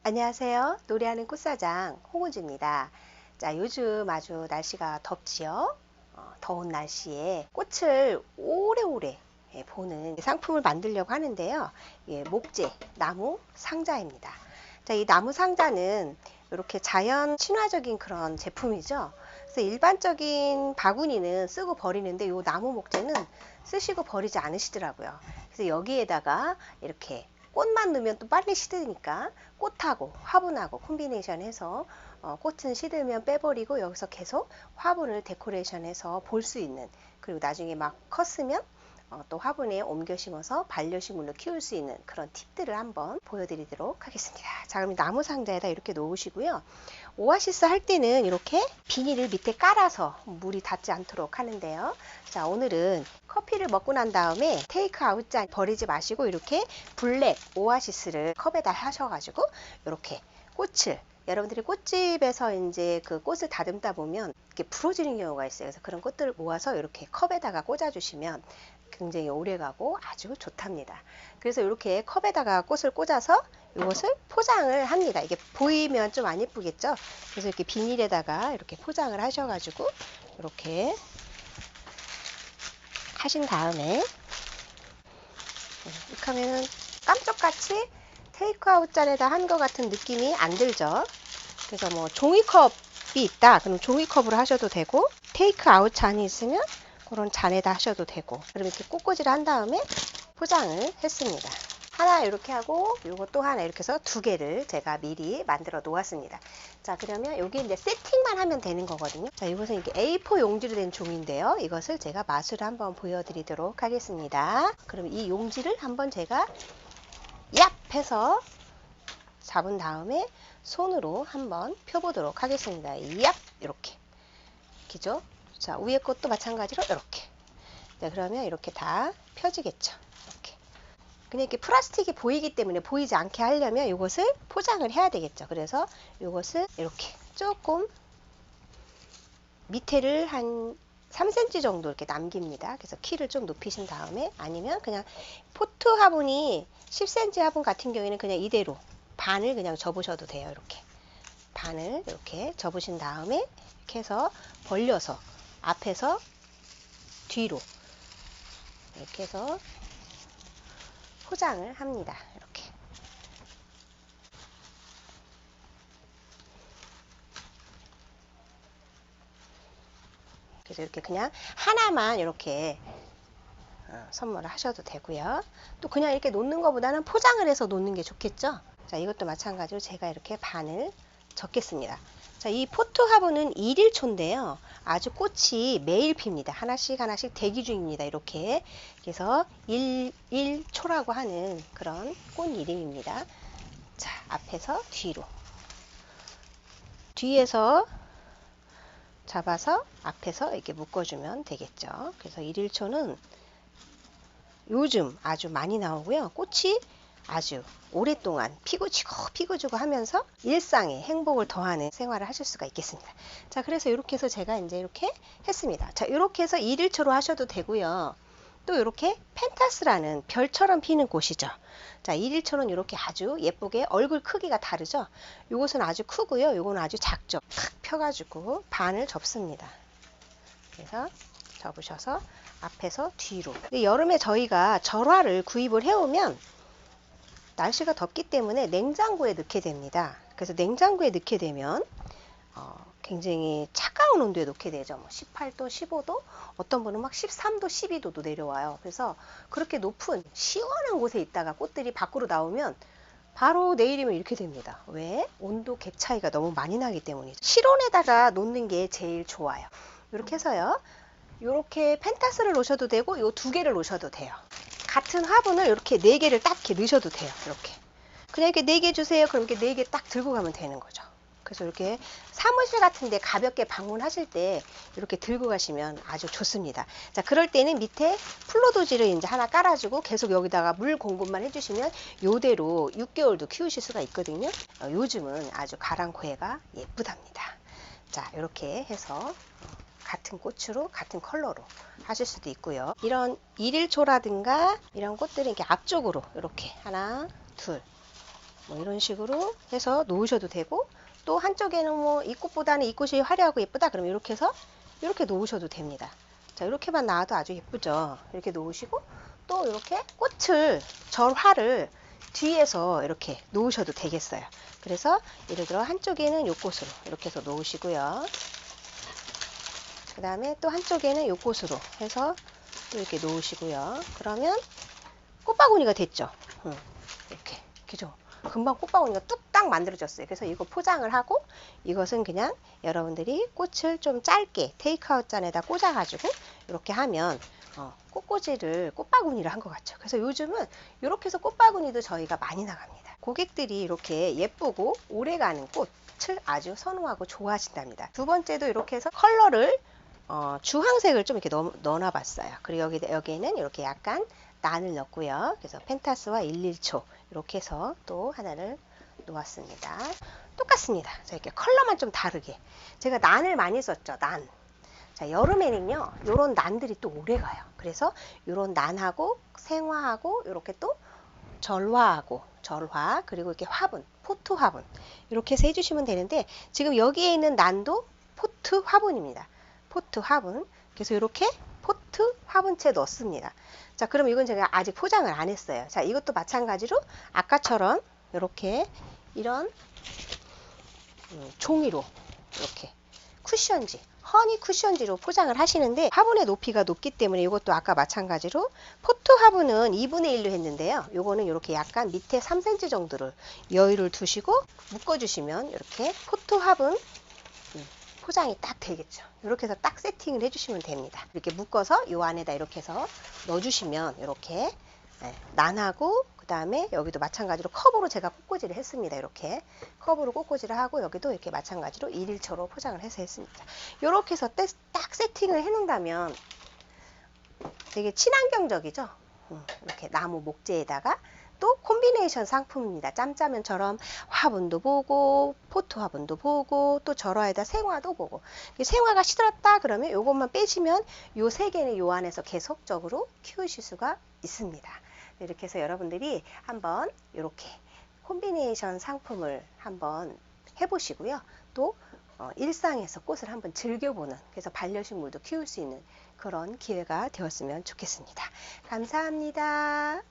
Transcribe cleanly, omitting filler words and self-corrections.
안녕하세요. 노래하는 꽃사장 홍은주입니다. 자, 요즘 아주 날씨가 덥지요. 더운 날씨에 꽃을 오래오래 보는 상품을 만들려고 하는데요. 예, 목재, 나무 상자입니다. 자, 이 나무 상자는 이렇게 자연 친화적인 그런 제품이죠. 그래서 일반적인 바구니는 쓰고 버리는데 이 나무 목재는 쓰시고 버리지 않으시더라고요. 그래서 여기에다가 이렇게 꽃만 넣으면 또 빨리 시드니까 꽃하고 화분하고 콤비네이션 해서 꽃은 시들면 빼버리고 여기서 계속 화분을 데코레이션해서 볼 수 있는, 그리고 나중에 막 컸으면 또 화분에 옮겨 심어서 반려식물로 키울 수 있는 그런 팁들을 한번 보여드리도록 하겠습니다. 자, 그럼 나무 상자에다 이렇게 놓으시고요. 오아시스 할 때는 이렇게 비닐을 밑에 깔아서 물이 닿지 않도록 하는데요. 자, 오늘은 커피를 먹고 난 다음에 테이크아웃 잔 버리지 마시고 이렇게 블랙 오아시스를 컵에다 하셔가지고 이렇게 꽃을, 여러분들이 꽃집에서 이제 그 꽃을 다듬다 보면 이렇게 부러지는 경우가 있어요. 그래서 그런 꽃들을 모아서 이렇게 컵에다가 꽂아주시면 굉장히 오래가고 아주 좋답니다. 그래서 이렇게 컵에다가 꽃을 꽂아서 이것을 포장을 합니다. 이게 보이면 좀 안 예쁘겠죠? 그래서 이렇게 비닐에다가 이렇게 포장을 하셔가지고 이렇게 하신 다음에 이렇게 하면은 깜짝같이 테이크아웃 잔에다 한 것 같은 느낌이 안 들죠? 그래서 뭐 종이컵이 있다 그럼 종이컵으로 하셔도 되고, 테이크아웃 잔이 있으면 그런 잔에다 하셔도 되고, 그럼 이렇게 꽂꽂이를 한 다음에 포장을 했습니다. 하나 이렇게 하고 요거 또 하나 이렇게 해서 두 개를 제가 미리 만들어 놓았습니다. 자, 그러면 여기 이제 세팅만 하면 되는 거거든요. 자, 이것은 이렇게 A4 용지로 된 종인데요. 이것을 제가 마술을 한번 보여드리도록 하겠습니다. 그럼 이 용지를 한번 제가 얍 해서 잡은 다음에 손으로 한번 펴보도록 하겠습니다. 얍, 이렇게 기죠. 자, 위에 것도 마찬가지로 이렇게. 자, 그러면 이렇게 다 펴지겠죠. 이렇게. 그냥 이렇게 플라스틱이 보이기 때문에 보이지 않게 하려면 이것을 포장을 해야 되겠죠. 그래서 이것을 이렇게 조금 밑에를 한 3cm 정도 이렇게 남깁니다. 그래서 키를 좀 높이신 다음에, 아니면 그냥 포트 화분이 10cm 화분 같은 경우에는 그냥 이대로 반을 그냥 접으셔도 돼요. 이렇게 반을 이렇게 접으신 다음에 이렇게 해서 벌려서 앞에서 뒤로 이렇게 해서 포장을 합니다. 이렇게. 그래서 이렇게 그냥 하나만 이렇게 선물을 하셔도 되고요. 또 그냥 이렇게 놓는 것보다는 포장을 해서 놓는 게 좋겠죠. 자, 이것도 마찬가지로 제가 이렇게 반을 접겠습니다. 자, 이 포트 화분은 1일초인데요. 아주 꽃이 매일 핍니다. 하나씩 하나씩 대기 중입니다. 이렇게. 그래서 1초라고 하는 그런 꽃 이름입니다. 자, 앞에서 뒤로. 뒤에서 잡아서 앞에서 이렇게 묶어주면 되겠죠. 그래서 1일초는 요즘 아주 많이 나오고요. 꽃이 아주 오랫동안 피고 지고 하면서 일상에 행복을 더하는 생활을 하실 수가 있겠습니다. 자, 그래서 이렇게 해서 제가 이제 이렇게 했습니다. 자, 이렇게 해서 1일초로 하셔도 되고요. 또 이렇게 펜타스라는 별처럼 피는 꽃이죠. 자, 1일초는 이렇게 아주 예쁘게 얼굴 크기가 다르죠. 요것은 아주 크고요. 요거는 아주 작죠. 탁 펴가지고 반을 접습니다. 그래서 접으셔서 앞에서 뒤로. 여름에 저희가 절화를 구입을 해오면 날씨가 덥기 때문에 냉장고에 넣게 됩니다. 그래서 냉장고에 넣게 되면 굉장히 차가운 온도에 놓게 되죠. 뭐 18도, 15도, 어떤 분은 막 13도, 12도도 내려와요. 그래서 그렇게 높은 시원한 곳에 있다가 꽃들이 밖으로 나오면 바로 내일이면 이렇게 됩니다. 왜? 온도 갭 차이가 너무 많이 나기 때문이죠. 실온에다가 놓는 게 제일 좋아요. 이렇게 해서요. 이렇게 펜타스를 놓으셔도 되고 이 두 개를 놓으셔도 돼요. 같은 화분을 이렇게 4개를 딱 이렇게 넣으셔도 돼요. 이렇게 그냥 이렇게 4개 주세요. 그럼 이렇게 4개 딱 들고 가면 되는 거죠. 그래서 이렇게 사무실 같은데 가볍게 방문하실 때 이렇게 들고 가시면 아주 좋습니다. 자, 그럴 때는 밑에 플로도지를 이제 하나 깔아주고 계속 여기다가 물 공급만 해주시면 요대로 6개월도 키우실 수가 있거든요. 요즘은 아주 가랑코에가 예쁘답니다. 자, 이렇게 해서 같은 꽃으로 같은 컬러로 하실 수도 있고요. 이런 1일초라든가 이런 꽃들은 이렇게 앞쪽으로 이렇게 하나, 둘, 뭐 이런 식으로 해서 놓으셔도 되고, 또 한쪽에는 뭐 이 꽃보다는 이 꽃이 화려하고 예쁘다 그러면 이렇게 해서 이렇게 놓으셔도 됩니다. 자, 이렇게만 놔도 아주 예쁘죠. 이렇게 놓으시고 또 이렇게 꽃을, 절화를 뒤에서 이렇게 놓으셔도 되겠어요. 그래서 예를 들어 한쪽에는 요 꽃으로 이렇게 해서 놓으시고요. 그 다음에 또 한쪽에는 요 꽃으로 해서 또 이렇게 놓으시고요. 그러면 꽃바구니가 됐죠. 이렇게 그죠? 금방 꽃바구니가 뚝딱 만들어졌어요. 그래서 이거 포장을 하고, 이것은 그냥 여러분들이 꽃을 좀 짧게 테이크아웃 잔에다 꽂아가지고 이렇게 하면 꽃꽂이를, 꽃바구니를 한 것 같죠. 그래서 요즘은 이렇게 해서 꽃바구니도 저희가 많이 나갑니다. 고객들이 이렇게 예쁘고 오래가는 꽃을 아주 선호하고 좋아하신답니다. 두 번째도 이렇게 해서 컬러를 주황색을 좀 이렇게 넣어놔 봤어요. 그리고 여기에는 이렇게 약간 난을 넣고요. 그래서 펜타스와 117초 이렇게 해서 또 하나를 놓았습니다. 똑같습니다. 자, 이렇게 컬러만 좀 다르게. 제가 난을 많이 썼죠. 난. 자, 여름에는요, 요런 난들이 또 오래 가요. 그래서 요런 난하고 생화하고 이렇게 또 절화하고 절화, 그리고 이렇게 화분, 포트 화분 이렇게 해서 해주시면 되는데, 지금 여기에 있는 난도 포트 화분입니다. 포트 화분. 그래서 이렇게 포트 화분채 넣습니다. 자, 그럼 이건 제가 아직 포장을 안 했어요. 자, 이것도 마찬가지로 아까처럼 이렇게 이런 종이로 이렇게 쿠션지, 허니 쿠션지로 포장을 하시는데, 화분의 높이가 높기 때문에 이것도 아까 마찬가지로 포트 화분은 2분의 1로 했는데요. 요거는 이렇게 약간 밑에 3cm 정도를 여유를 두시고 묶어주시면 이렇게 포트 화분 포장이 딱 되겠죠. 이렇게 해서 딱 세팅을 해주시면 됩니다. 이렇게 묶어서 요 안에다 이렇게 해서 넣어주시면 이렇게 난하고, 그 다음에 여기도 마찬가지로 컵으로 제가 꽃꽂이를 했습니다. 이렇게 컵으로 꽃꽂이를 하고, 여기도 이렇게 마찬가지로 1일초로 포장을 해서 했습니다. 이렇게 해서 딱 세팅을 해놓는다면 되게 친환경적이죠. 이렇게 나무 목재에다가 또 콤비네이션 상품입니다. 짬짜면처럼 화분도 보고 포트 화분도 보고 또 절화에다 생화도 보고. 생화가 시들었다 그러면 이것만 빼시면 요 세 개는 요 안에서 계속적으로 키우실 수가 있습니다. 이렇게 해서 여러분들이 한번 이렇게 콤비네이션 상품을 한번 해보시고요. 또 일상에서 꽃을 한번 즐겨보는, 그래서 반려식물도 키울 수 있는 그런 기회가 되었으면 좋겠습니다. 감사합니다.